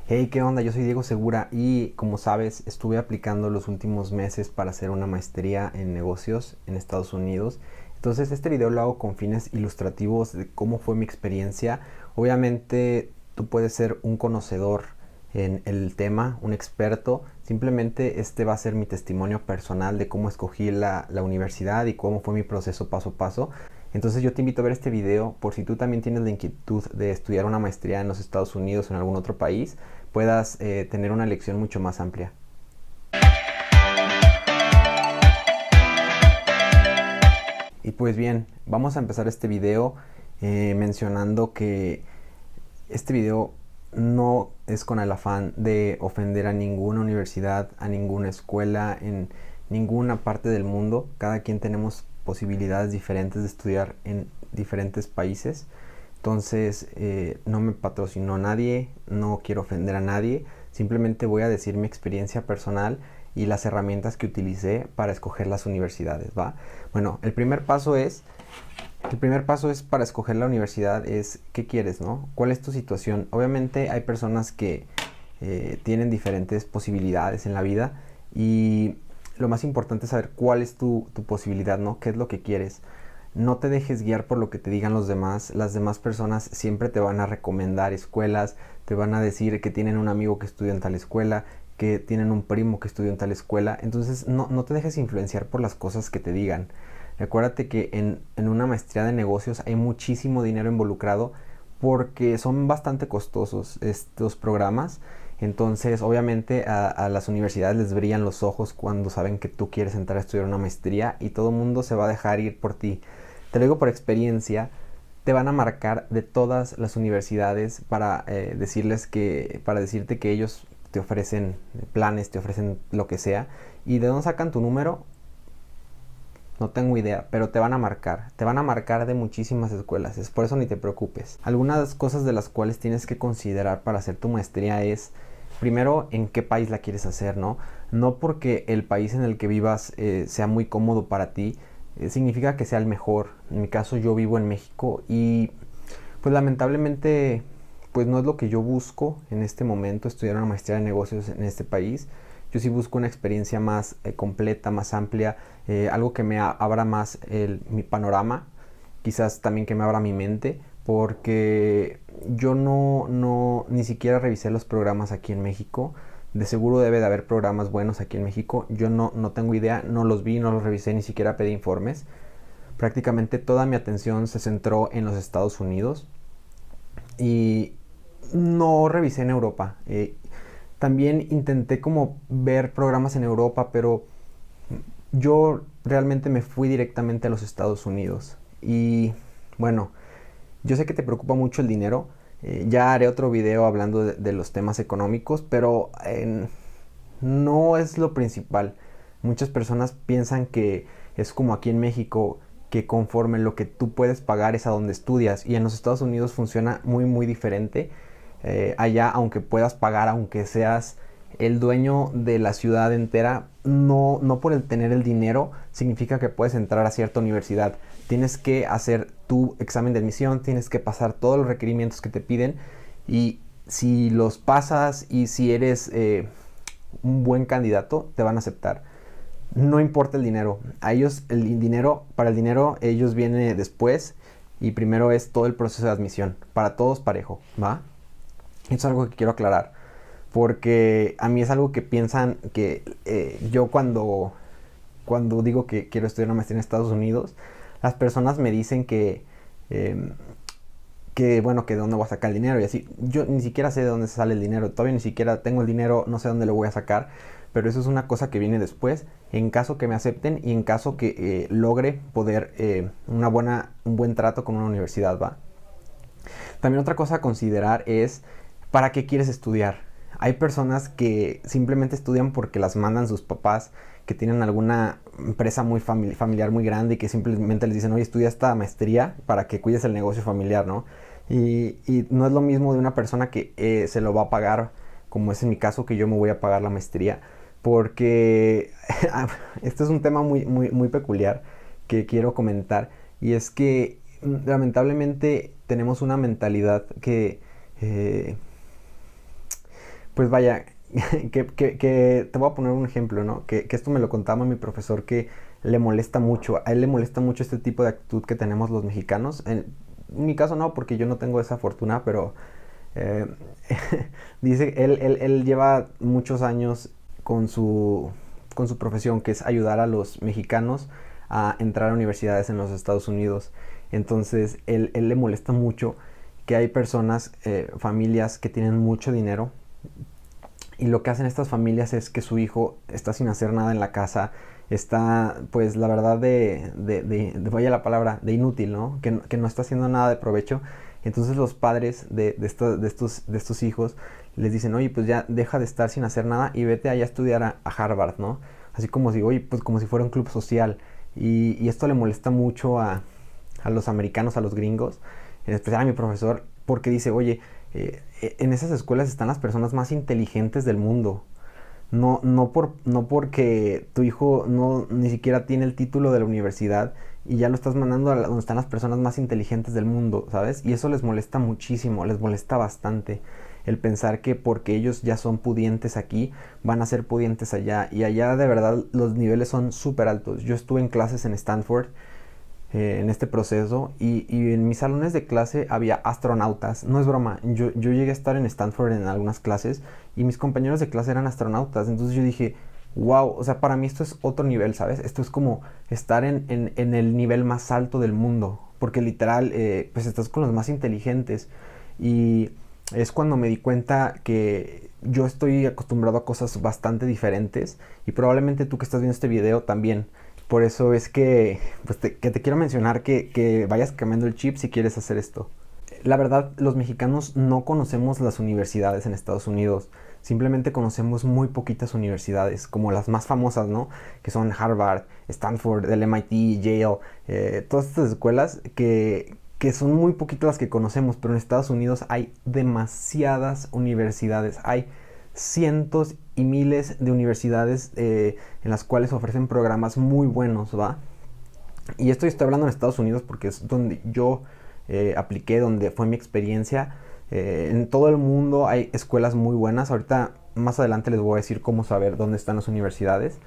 Hey, ¿qué onda? Yo soy Diego Segura y como sabes, estuve aplicando los últimos meses para hacer una maestría en negocios en Estados Unidos. Entonces, este video lo hago con fines ilustrativos de cómo fue mi experiencia. Obviamente, tú puedes ser un conocedor en el tema, un experto. Simplemente este va a ser mi testimonio personal de cómo escogí la universidad y cómo fue mi proceso paso a paso. Entonces yo te invito a ver este video por si tú también tienes la inquietud de estudiar una maestría en los Estados Unidos o en algún otro país, puedas tener una lección mucho más amplia. Y pues bien, vamos a empezar este video mencionando que este video no es con el afán de ofender a ninguna universidad, a ninguna escuela, en ninguna parte del mundo. Cada quien tenemos posibilidades diferentes de estudiar en diferentes países. Entonces no me patrocinó nadie, no quiero ofender a nadie, simplemente voy a decir mi experiencia personal y las herramientas que utilicé para escoger las universidades, ¿va? Bueno, el primer paso es para escoger la universidad es qué quieres, ¿no? ¿Cuál es tu situación? Obviamente hay personas que tienen diferentes posibilidades en la vida y lo más importante es saber cuál es tu posibilidad, ¿no? ¿Qué es lo que quieres? No te dejes guiar por lo que te digan los demás. Las demás personas siempre te van a recomendar escuelas, te van a decir que tienen un amigo que estudia en tal escuela, que tienen un primo que estudia en tal escuela. Entonces no te dejes influenciar por las cosas que te digan. Recuérdate que en una maestría de negocios hay muchísimo dinero involucrado porque son bastante costosos estos programas. Entonces, obviamente a las universidades les brillan los ojos cuando saben que tú quieres entrar a estudiar una maestría y todo el mundo se va a dejar ir por ti. Te lo digo por experiencia, te van a marcar de todas las universidades para para decirte que ellos te ofrecen planes, te ofrecen lo que sea. ¿Y de dónde sacan tu número? No tengo idea, pero te van a marcar. Te van a marcar de muchísimas escuelas. Es por eso ni te preocupes. Algunas cosas de las cuales tienes que considerar para hacer tu maestría es, primero, en qué país la quieres hacer, ¿no? No porque el país en el que vivas sea muy cómodo para ti, significa que sea el mejor. En mi caso, yo vivo en México y, pues lamentablemente, pues no es lo que yo busco en este momento, estudiar una maestría de negocios en este país. Yo sí busco una experiencia más completa, más amplia, algo que me abra más mi panorama, quizás también que me abra mi mente, porque yo ni siquiera revisé los programas aquí en México. De seguro debe de haber programas buenos aquí en México. Yo no tengo idea, no los vi, no los revisé, ni siquiera pedí informes. Prácticamente toda mi atención se centró en los Estados Unidos y no revisé en Europa. También intenté como ver programas en Europa, pero yo realmente me fui directamente a los Estados Unidos. Y bueno, yo sé que te preocupa mucho el dinero. Ya haré otro video hablando de los temas económicos, pero no es lo principal. Muchas personas piensan que es como aquí en México, que conforme lo que tú puedes pagar es a donde estudias. Y en los Estados Unidos funciona muy diferente. Allá, aunque puedas pagar, aunque seas el dueño de la ciudad entera, no por el tener el dinero significa que puedes entrar a cierta universidad. Tienes que hacer tu examen de admisión, tienes que pasar todos los requerimientos que te piden y si los pasas y si eres un buen candidato, te van a aceptar. No importa el dinero. A ellos para el dinero ellos vienen después y primero es todo el proceso de admisión. Para todos parejo, ¿va? Eso es algo que quiero aclarar. Porque a mí es algo que piensan que yo cuando digo que quiero estudiar una maestría en Estados Unidos, las personas me dicen eh, bueno, que de dónde voy a sacar el dinero y así. Yo ni siquiera sé de dónde sale el dinero, todavía ni siquiera tengo el dinero, no sé dónde lo voy a sacar, pero eso es una cosa que viene después, en caso que me acepten y en caso que logre poder un buen trato con una universidad, ¿va? También otra cosa a considerar es para qué quieres estudiar. Hay personas que simplemente estudian porque las mandan sus papás, que tienen alguna empresa muy familiar muy grande y que simplemente les dicen, oye, estudia esta maestría para que cuides el negocio familiar, ¿no? Y no es lo mismo de una persona que se lo va a pagar, como es en mi caso, que yo me voy a pagar la maestría, porque este es un tema muy peculiar que quiero comentar, y es que lamentablemente tenemos una mentalidad que Pues vaya, que te voy a poner un ejemplo, ¿no? Que esto me lo contaba mi profesor que le molesta mucho, a él le molesta mucho este tipo de actitud que tenemos los mexicanos. En mi caso no, porque yo no tengo esa fortuna, pero eh, dice, él lleva muchos años con con su profesión, que es ayudar a los mexicanos a entrar a universidades en los Estados Unidos. Entonces, él le molesta mucho que hay personas, familias que tienen mucho dinero y lo que hacen estas familias es que su hijo está sin hacer nada en la casa, está, pues la verdad vaya la palabra, de inútil, ¿no? Que no está haciendo nada de provecho. Entonces los padres de estos hijos les dicen, oye, pues ya deja de estar sin hacer nada y vete allá a estudiar a Harvard, ¿no? Así como si, oye, pues como si fuera un club social. Y esto le molesta mucho a los americanos, a los gringos, en especial a mi profesor, porque dice, oye, en esas escuelas están las personas más inteligentes del mundo. No porque tu hijo ni siquiera tiene el título de la universidad y ya lo estás mandando a donde están las personas más inteligentes del mundo, ¿sabes? Y eso les molesta muchísimo, les molesta bastante el pensar que porque ellos ya son pudientes aquí, van a ser pudientes allá. Y allá de verdad los niveles son súper altos. Yo estuve en clases en Stanford en este proceso y en mis salones de clase había astronautas, no es broma, yo llegué a estar en Stanford en algunas clases y mis compañeros de clase eran astronautas, entonces yo dije, wow, o sea, para mí esto es otro nivel, ¿sabes? Esto es como estar en el nivel más alto del mundo, porque literal, pues estás con los más inteligentes y es cuando me di cuenta que yo estoy acostumbrado a cosas bastante diferentes y probablemente tú que estás viendo este video también. Por eso es que, pues que te quiero mencionar que vayas cambiando el chip si quieres hacer esto. La verdad, los mexicanos no conocemos las universidades en Estados Unidos. Simplemente conocemos muy poquitas universidades, como las más famosas, ¿no? Que son Harvard, Stanford, el MIT, Yale, todas estas escuelas que son muy poquitas las que conocemos, pero en Estados Unidos hay demasiadas universidades. Hay cientos y miles de universidades en las cuales ofrecen programas muy buenos, ¿va? Y esto estoy hablando en Estados Unidos porque es donde yo apliqué, donde fue mi experiencia. En todo el mundo hay escuelas muy buenas. Ahorita más adelante les voy a decir cómo saber dónde están las universidades.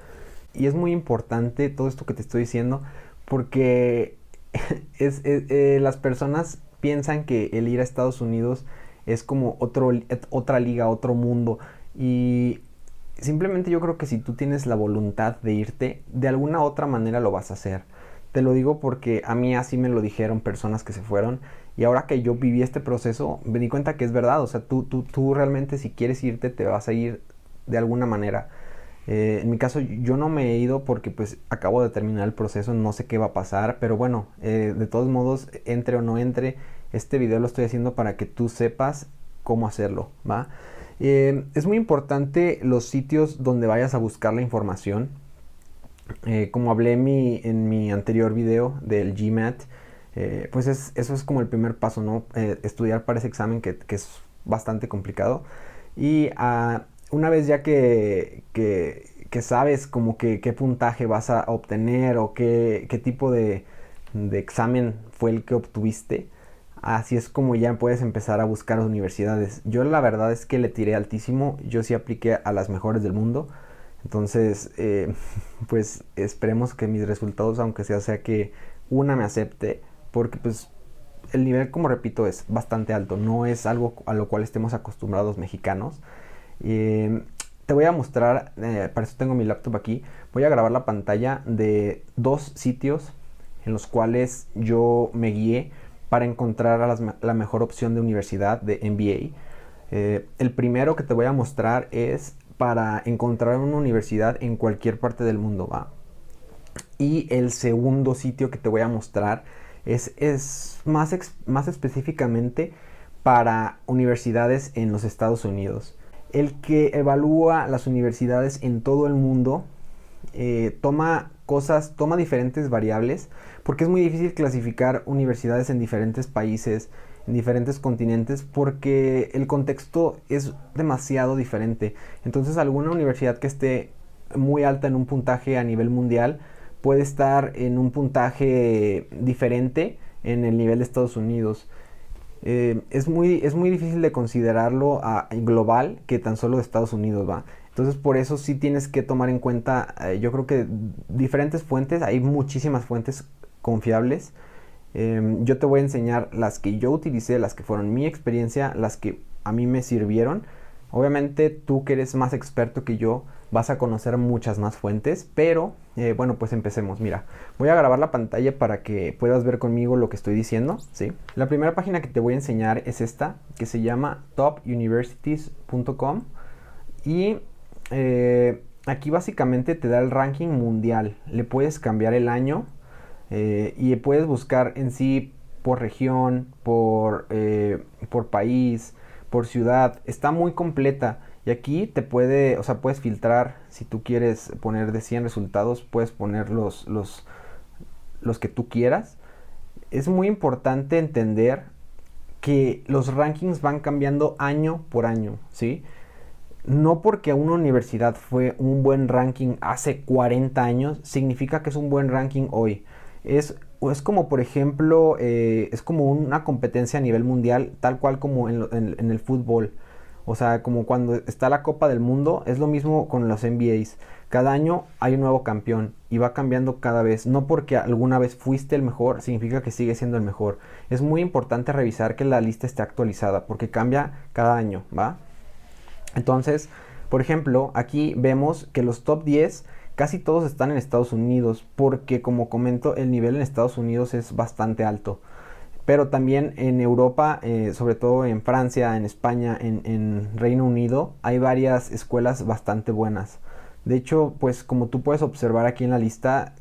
Y es muy importante todo esto que te estoy diciendo porque las personas piensan que el ir a Estados Unidos es como otra liga, otro mundo. Y simplemente yo creo que si tú tienes la voluntad de irte, de alguna otra manera lo vas a hacer. Te lo digo porque a mí así me lo dijeron personas que se fueron y ahora que yo viví este proceso me di cuenta que es verdad. O sea, tú realmente si quieres irte te vas a ir de alguna manera. En mi caso yo no me he ido porque pues acabo de terminar el proceso, no sé qué va a pasar, pero bueno, de todos modos, entre o no entre, este video lo estoy haciendo para que tú sepas cómo hacerlo, ¿va? Es muy importante los sitios donde vayas a buscar la información. Como hablé en mi anterior video del GMAT, pues eso es como el primer paso, ¿no? Estudiar para ese examen que es bastante complicado. Y una vez ya que sabes como que qué puntaje vas a obtener o qué tipo de examen fue el que obtuviste, así es como ya puedes empezar a buscar universidades. Yo la verdad es que le tiré altísimo, yo sí apliqué a las mejores del mundo. Entonces, pues esperemos que mis resultados, aunque sea que una me acepte, porque pues el nivel, como repito, es bastante alto, no es algo a lo cual estemos acostumbrados mexicanos. Te voy a mostrar, para eso tengo mi laptop aquí, voy a grabar la pantalla de dos sitios en los cuales yo me guié para encontrar la mejor opción de universidad de MBA. El primero que te voy a mostrar es para encontrar una universidad en cualquier parte del mundo, ¿va? Y el segundo sitio que te voy a mostrar es más específicamente para universidades en los Estados Unidos. El que evalúa las universidades en todo el mundo toma diferentes variables, porque es muy difícil clasificar universidades en diferentes países, en diferentes continentes, porque el contexto es demasiado diferente. Entonces alguna universidad que esté muy alta en un puntaje a nivel mundial puede estar en un puntaje diferente en el nivel de Estados Unidos. es muy difícil de considerarlo global que tan solo de Estados Unidos, ¿va? Entonces por eso sí tienes que tomar en cuenta, yo creo que diferentes fuentes, hay muchísimas fuentes confiables. Yo te voy a enseñar las que yo utilicé, las que fueron mi experiencia, las que a mí me sirvieron. Obviamente tú que eres más experto que yo vas a conocer muchas más fuentes, pero bueno, pues empecemos. Mira, voy a grabar la pantalla para que puedas ver conmigo lo que estoy diciendo, ¿sí? La primera página que te voy a enseñar es esta, que se llama topuniversities.com y aquí básicamente te da el ranking mundial. Le puedes cambiar el año y puedes buscar en sí por región, por país, por ciudad. Está muy completa. Y aquí te puede, o sea, puedes filtrar. Si tú quieres poner de 100 resultados, puedes poner los que tú quieras. Es muy importante entender que los rankings van cambiando año por año, ¿sí? No porque una universidad fue un buen ranking hace 40 años, significa que es un buen ranking hoy. Es como, por ejemplo, es como una competencia a nivel mundial, tal cual como en el fútbol. O sea, como cuando está la Copa del Mundo, es lo mismo con los NBAs. Cada año hay un nuevo campeón y va cambiando cada vez. No porque alguna vez fuiste el mejor, significa que sigue siendo el mejor. Es muy importante revisar que la lista esté actualizada porque cambia cada año, ¿va? Entonces, por ejemplo, aquí vemos que los top 10 casi todos están en Estados Unidos porque, como comento, el nivel en Estados Unidos es bastante alto. Pero también en Europa, sobre todo en Francia, en España, en Reino Unido, hay varias escuelas bastante buenas. De hecho, pues como tú puedes observar aquí en la lista,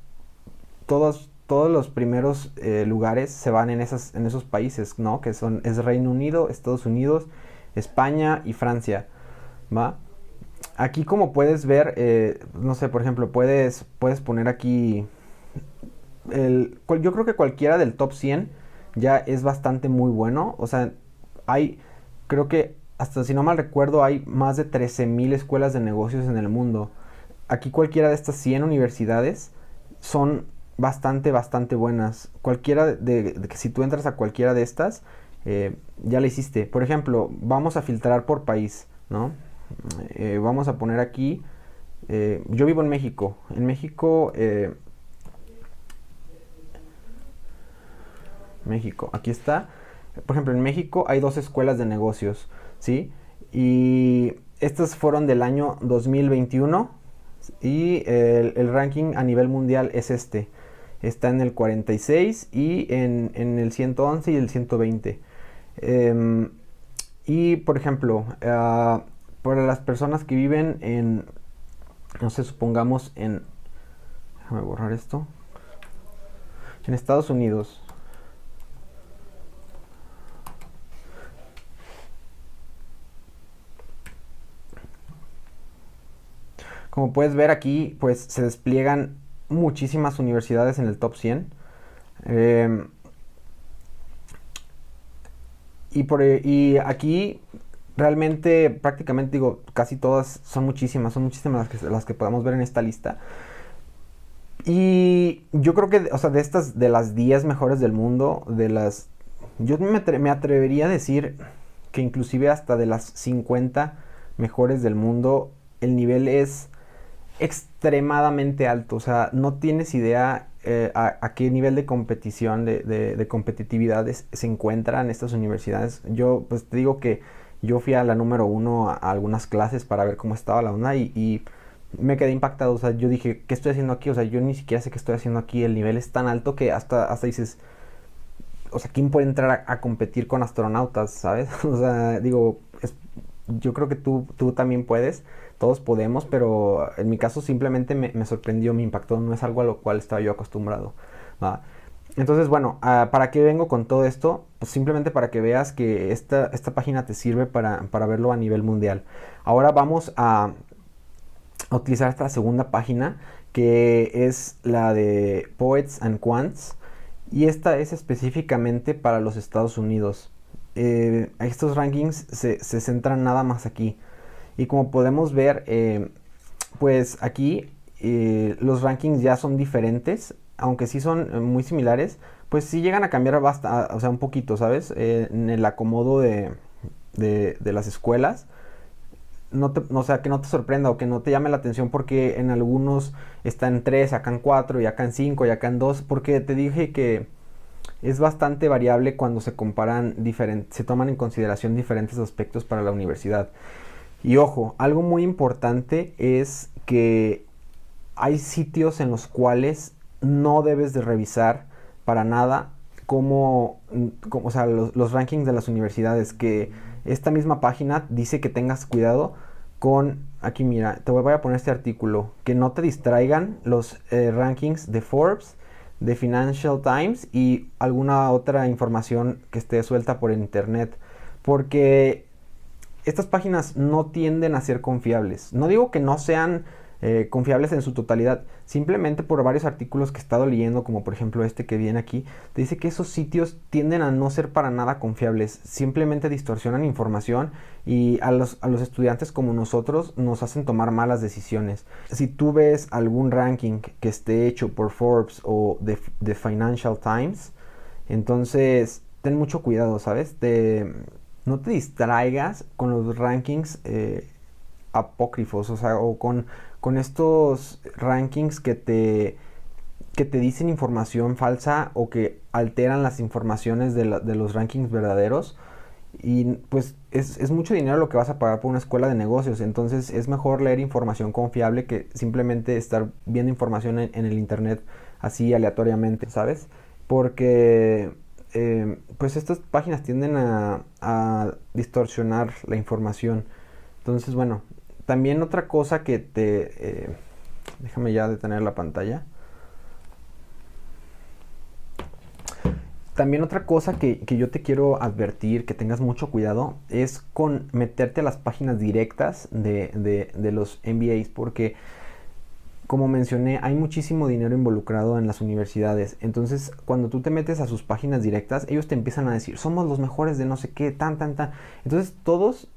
todos los primeros lugares se van en esos países, ¿no? Es Reino Unido, Estados Unidos, España y Francia, ¿va? Aquí como puedes ver, no sé, por ejemplo, puedes poner aquí, yo creo que cualquiera del top 100 ya es bastante muy bueno. O sea, hay, creo que hasta si no mal recuerdo, hay más de 13,000 escuelas de negocios en el mundo. Aquí cualquiera de estas 100 universidades son bastante buenas. Cualquiera de que si tú entras a cualquiera de estas, ya la hiciste. Por ejemplo, vamos a filtrar por país, ¿no? Vamos a poner aquí, yo vivo en México. En México, México, aquí está. Por ejemplo, en México hay dos escuelas de negocios, ¿sí? Y estas fueron del año 2021 y el ranking a nivel mundial es este. Está en el 46 y en el 111 y el 120. Y por ejemplo, para las personas que viven en, no sé, supongamos en, déjame borrar esto, en Estados Unidos. Como puedes ver aquí, pues se despliegan muchísimas universidades en el top 100. Eh, y aquí realmente prácticamente digo, casi todas son muchísimas las que podemos ver en esta lista. Y yo creo que, o sea, de estas, de las 10 mejores del mundo, yo me atrevería a decir que inclusive hasta de las 50 mejores del mundo, el nivel es extremadamente alto. O sea, no tienes idea a qué nivel de competición, de competitividad se encuentran estas universidades. Yo pues te digo que yo fui a la número uno a algunas clases para ver cómo estaba la onda y me quedé impactado. O sea, yo dije, ¿qué estoy haciendo aquí? O sea, yo ni siquiera sé qué estoy haciendo aquí. El nivel es tan alto que hasta dices, o sea, ¿quién puede entrar a competir con astronautas, sabes? O sea, digo, yo creo que tú también puedes, todos podemos, pero en mi caso simplemente me sorprendió, me impactó, no es algo a lo cual estaba yo acostumbrado, ¿va? Entonces, bueno, ¿para qué vengo con todo esto? Pues simplemente para que veas que esta página te sirve para verlo a nivel mundial. Ahora vamos a utilizar esta segunda página, que es la de Poets and Quants, y esta es específicamente para los Estados Unidos. Estos rankings se centran nada más aquí. Y como podemos ver, pues aquí los rankings ya son diferentes aunque sí son muy similares, pues sí llegan a cambiar o sea, un poquito, ¿sabes? En el acomodo de las escuelas. O sea, que no te sorprenda o que no te llame la atención porque en algunos está en 3, acá en 4 y acá en 5 y acá en 2, porque te dije que es bastante variable cuando se comparan se toman en consideración diferentes aspectos para la universidad. Y ojo, algo muy importante es que hay sitios en los cuales no debes de revisar para nada o sea, los rankings de las universidades, que esta misma página dice que tengas cuidado aquí mira, te voy a poner este artículo, que no te distraigan los rankings de Forbes, de Financial Times y alguna otra información que esté suelta por internet, porque estas páginas no tienden a ser confiables. No digo que no sean confiables en su totalidad, simplemente por varios artículos que he estado leyendo, como por ejemplo este que viene aquí, te dice que esos sitios tienden a no ser para nada confiables, simplemente distorsionan información y a los estudiantes como nosotros nos hacen tomar malas decisiones. Si tú ves algún ranking que esté hecho por Forbes o de Financial Times, entonces ten mucho cuidado, ¿sabes? No te distraigas con los rankings apócrifos, o sea, o con estos rankings que te dicen información falsa o que alteran las informaciones de los rankings verdaderos. Y pues es mucho dinero lo que vas a pagar por una escuela de negocios, entonces es mejor leer información confiable que simplemente estar viendo información en el internet así aleatoriamente, ¿sabes? Porque pues estas páginas tienden a distorsionar la información. Entonces, bueno, también otra cosa que déjame ya detener la pantalla. También otra cosa que yo te quiero advertir, que tengas mucho cuidado, es con meterte a las páginas directas de los MBAs, porque como mencioné, hay muchísimo dinero involucrado en las universidades. Entonces, cuando tú te metes a sus páginas directas, ellos te empiezan a decir, somos los mejores de no sé qué, tan. Entonces, todos,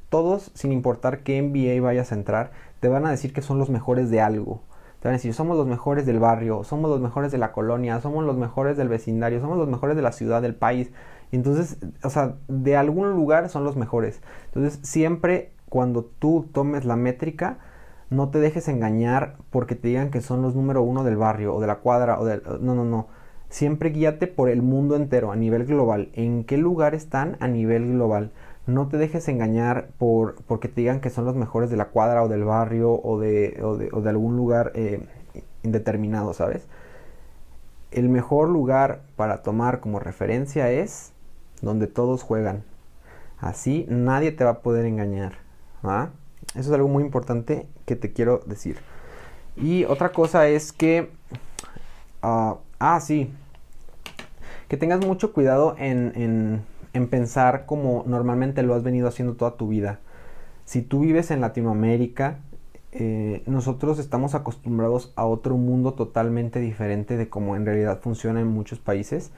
sin importar qué MBA vayas a entrar, te van a decir que son los mejores de algo. Te van a decir, somos los mejores del barrio, somos los mejores de la colonia, somos los mejores del vecindario, somos los mejores de la ciudad, del país. Entonces, o sea, de algún lugar son los mejores. Entonces, siempre cuando tú tomes la métrica, no te dejes engañar porque te digan que son los número uno del barrio o de la cuadra o del... No. Siempre guíate por el mundo entero, a nivel global. ¿En qué lugar están a nivel global? No te dejes engañar porque te digan que son los mejores de la cuadra o del barrio o de algún lugar indeterminado, ¿sabes? El mejor lugar para tomar como referencia es donde todos juegan. Así nadie te va a poder engañar, ¿va? Eso es algo muy importante que te quiero decir. Y otra cosa es que... sí. Que tengas mucho cuidado en pensar como normalmente lo has venido haciendo toda tu vida. Si tú vives en Latinoamérica, nosotros estamos acostumbrados a otro mundo totalmente diferente de cómo en realidad funciona en muchos países.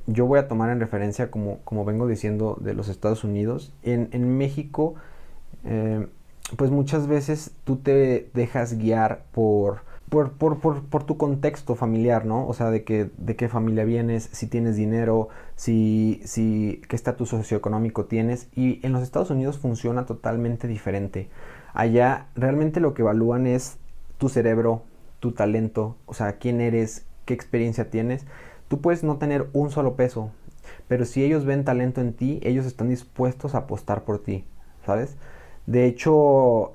Yo voy a tomar en referencia, como vengo diciendo, de los Estados Unidos. En México... pues muchas veces tú te dejas guiar por tu contexto familiar, ¿no? O sea, de qué familia vienes, si tienes dinero, qué estatus socioeconómico tienes. Y en los Estados Unidos funciona totalmente diferente. Allá realmente lo que evalúan es tu cerebro, tu talento, o sea, quién eres, qué experiencia tienes. Tú puedes no tener un solo peso, pero si ellos ven talento en ti, ellos están dispuestos a apostar por ti, ¿sabes? De hecho, o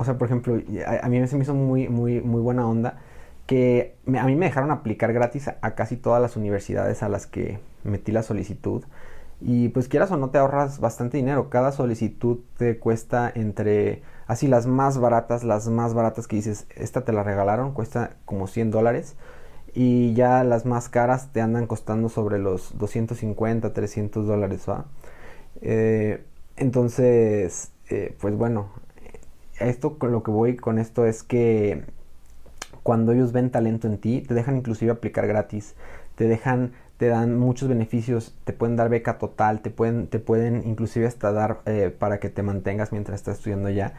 sea, por ejemplo, a mí se me hizo muy buena onda que a mí me dejaron aplicar gratis a casi todas las universidades a las que metí la solicitud. Y pues quieras o no te ahorras bastante dinero. Cada solicitud te cuesta así las más baratas que dices, esta te la regalaron, cuesta como $100. Y ya las más caras te andan costando sobre los $250, $300, ¿va? Entonces, pues bueno, esto con lo que voy con esto es que cuando ellos ven talento en ti, te dejan inclusive aplicar gratis, te dan muchos beneficios, te pueden dar beca total, te pueden inclusive hasta dar para que te mantengas mientras estás estudiando allá,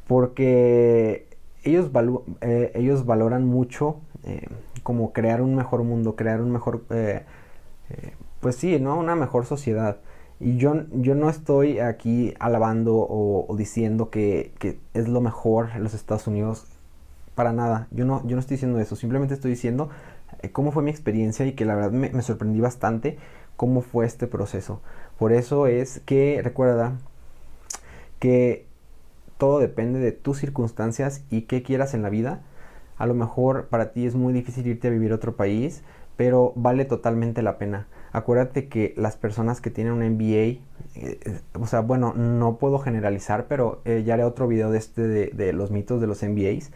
porque ellos valoran mucho como crear un mejor mundo, crear un mejor, pues sí, ¿no? Una mejor sociedad. Y yo no estoy aquí alabando o diciendo que es lo mejor en los Estados Unidos, para nada. Yo no estoy diciendo eso, simplemente estoy diciendo cómo fue mi experiencia y que la verdad me sorprendí bastante cómo fue este proceso. Por eso es que recuerda que todo depende de tus circunstancias y qué quieras en la vida. A lo mejor para ti es muy difícil irte a vivir a otro país, pero vale totalmente la pena. Acuérdate que las personas que tienen un MBA, o sea, bueno, no puedo generalizar, pero ya haré otro video de los mitos de los MBAs.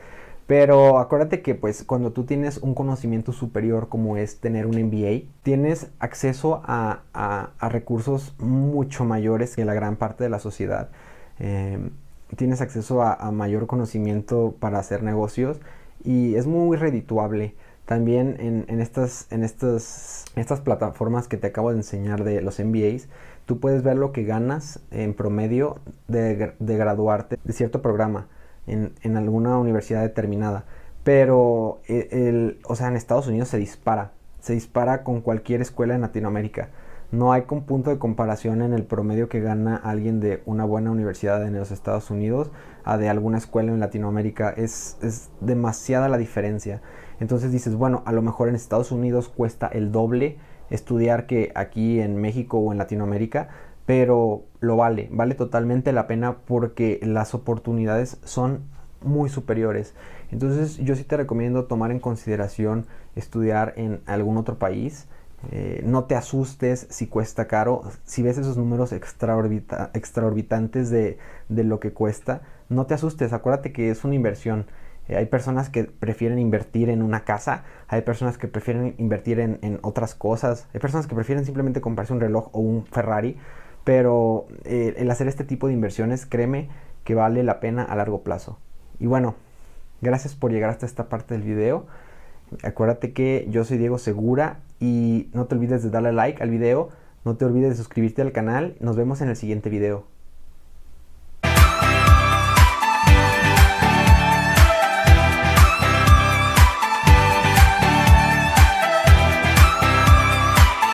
Pero acuérdate que pues cuando tú tienes un conocimiento superior como es tener un MBA, tienes acceso a recursos mucho mayores que la gran parte de la sociedad. Eh, Tienes acceso a mayor conocimiento para hacer negocios y es muy redituable. También en estas plataformas que te acabo de enseñar de los MBAs, tú puedes ver lo que ganas en promedio de graduarte de cierto programa en alguna universidad determinada. Pero o sea, en Estados Unidos se dispara con cualquier escuela en Latinoamérica. No hay con punto de comparación en el promedio que gana alguien de una buena universidad en los Estados Unidos a de alguna escuela en Latinoamérica. Es demasiada la diferencia. Entonces dices, bueno, a lo mejor en Estados Unidos cuesta el doble estudiar que aquí en México o en Latinoamérica, pero vale totalmente la pena porque las oportunidades son muy superiores. Entonces yo sí te recomiendo tomar en consideración estudiar en algún otro país. No te asustes si cuesta caro. Si ves esos números extraorbitantes de lo que cuesta, no te asustes. Acuérdate que es una inversión. Hay personas que prefieren invertir en una casa, hay personas que prefieren invertir en otras cosas, hay personas que prefieren simplemente comprarse un reloj o un Ferrari, pero el hacer este tipo de inversiones, créeme que vale la pena a largo plazo. Y bueno, gracias por llegar hasta esta parte del video. Acuérdate que yo soy Diego Segura y no te olvides de darle like al video, no te olvides de suscribirte al canal. Nos vemos en el siguiente video.